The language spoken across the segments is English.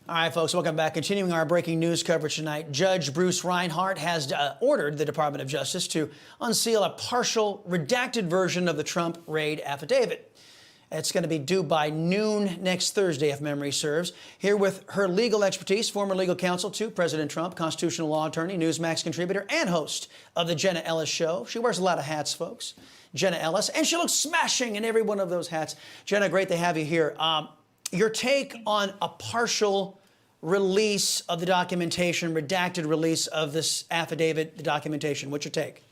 All right, folks, welcome back. Continuing our breaking news coverage tonight, Judge Bruce Reinhart has ordered the Department of Justice to unseal a partial redacted version of the Trump raid affidavit. It's going to be due by noon next Thursday, if memory serves. Here with her legal expertise, former legal counsel to President Trump, constitutional law attorney, Newsmax contributor, and host of the Jenna Ellis Show. She wears a lot of hats, folks. Jenna Ellis, and she looks smashing in every one of those hats. Jenna, great to have you here. Your take on a partial release of the documentation, redacted release of this affidavit, the documentation. What's your take?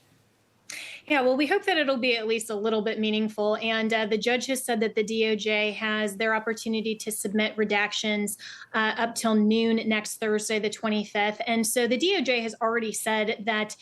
Yeah, well, we hope that it'll be at least a little bit meaningful. And the judge has said that the DOJ has their opportunity to submit redactions up till noon next Thursday, the 25th. And so the DOJ has already said that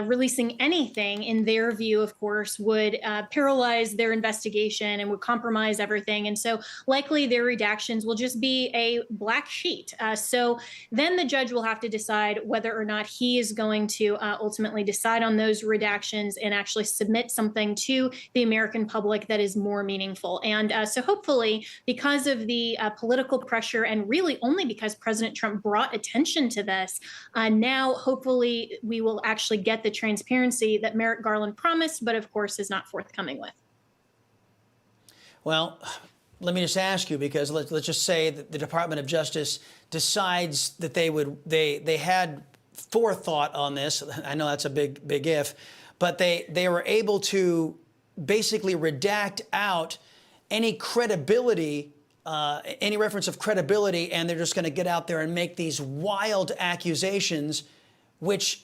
releasing anything, in their view, of course, would paralyze their investigation and would compromise everything. And so likely their redactions will just be a black sheet. So then the judge will have to decide whether or not he is going to ultimately decide on those redactions and actually submit something to the American public that is more meaningful. And so hopefully, because of the political pressure, and really only because President Trump brought attention to this, now hopefully we will actually get the transparency that Merrick Garland promised, but of course is not forthcoming with. Well, let me just ask you, because let's just say that the Department of Justice decides that they had forethought on this. I know that's a big if. But they were able to basically redact out any credibility, any reference of credibility, and they're just going to get out there and make these wild accusations, which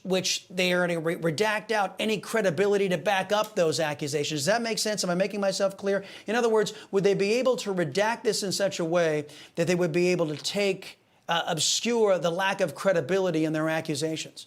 they are going to redact out any credibility to back up those accusations. Does that make sense? Am I making myself clear? In other words, would they be able to redact this in such a way that they would be able to obscure the lack of credibility in their accusations?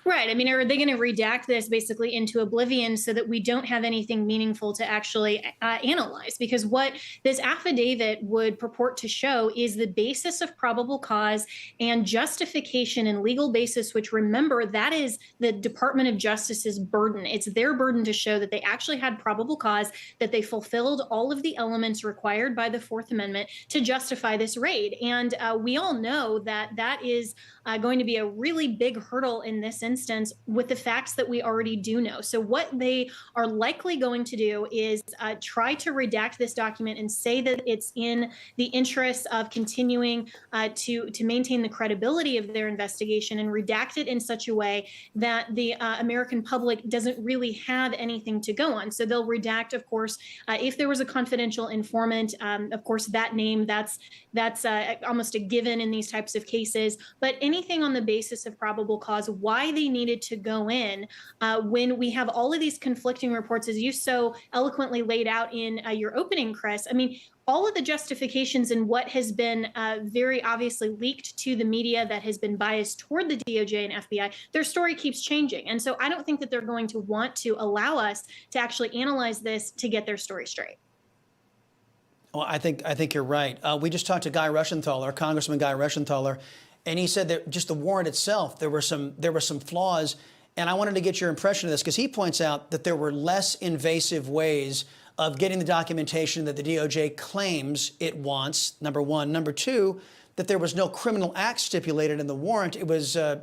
Right. I mean, are they going to redact this basically into oblivion so that we don't have anything meaningful to actually analyze? Because what this affidavit would purport to show is the basis of probable cause and justification and legal basis, which, remember, that is the Department of Justice's burden. It's their burden to show that they actually had probable cause, that they fulfilled all of the elements required by the Fourth Amendment to justify this raid. And we all know that that is going to be a really big hurdle in this instance with the facts that we already do know. So what they are likely going to do is try to redact this document and say that it's in the interest of continuing to maintain the credibility of their investigation, and redact it in such a way that the American public doesn't really have anything to go on. So they'll redact, of course, if there was a confidential informant, of course, that name, that's almost a given in these types of cases. But anything on the basis of probable cause, why they needed to go in when we have all of these conflicting reports, as you so eloquently laid out in your opening, Chris. I mean, all of the justifications and what has been very obviously leaked to the media that has been biased toward the DOJ and FBI, their story keeps changing. And so I don't think that they're going to want to allow us to actually analyze this to get their story straight. Well, I think you're right. We just talked to Guy Reschenthaler, Congressman Guy Reschenthaler, and he said that just the warrant itself, there were some flaws. And I wanted to get your impression of this, because he points out that there were less invasive ways of getting the documentation that the DOJ claims it wants, number one. Number two, that there was no criminal act stipulated in the warrant. It wasn't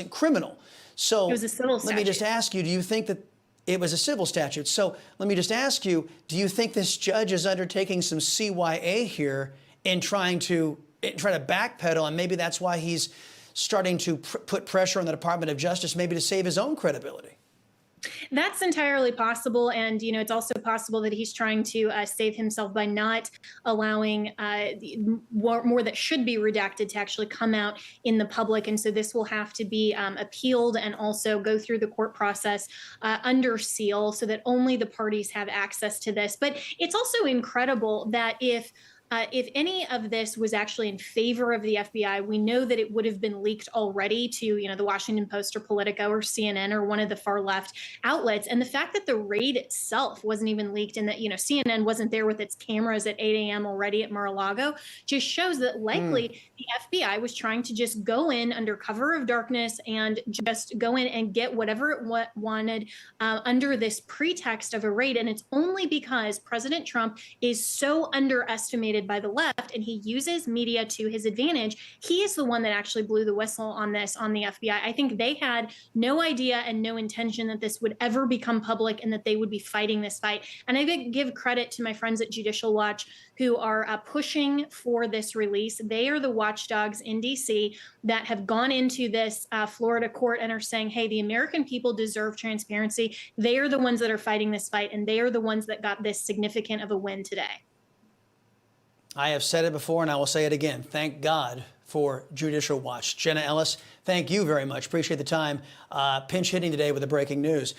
criminal. So it was a civil statute. Let me just ask you, do you think that it was a civil statute? So let me just ask you, do you think this judge is undertaking some CYA here in trying to backpedal, and maybe that's why he's starting to put pressure on the Department of Justice, maybe to save his own credibility? That's entirely possible. And, you know, it's also possible that he's trying to save himself by not allowing more that should be redacted to actually come out in the public. And so this will have to be appealed and also go through the court process under seal so that only the parties have access to this. But it's also incredible that if any of this was actually in favor of the FBI, we know that it would have been leaked already to, you know, the Washington Post or Politico or CNN or one of the far left outlets. And the fact that the raid itself wasn't even leaked, and that, you know, CNN wasn't there with its cameras at 8 a.m. already at Mar-a-Lago just shows that likely the FBI was trying to just go in under cover of darkness and just go in and get whatever it wanted under this pretext of a raid. And it's only because President Trump is so underestimated manipulated by the left, and he uses media to his advantage. He is the one that actually blew the whistle on this on the FBI. I think they had no idea and no intention that this would ever become public and that they would be fighting this fight. And I give credit to my friends at Judicial Watch who are pushing for this release. They are the watchdogs in D.C. that have gone into this Florida court and are saying, hey, the American people deserve transparency. They are the ones that are fighting this fight, and they are the ones that got this significant of a win today. I have said it before, and I will say it again. Thank God for Judicial Watch. Jenna Ellis, thank you very much. Appreciate the time. Pinch hitting today with the breaking news.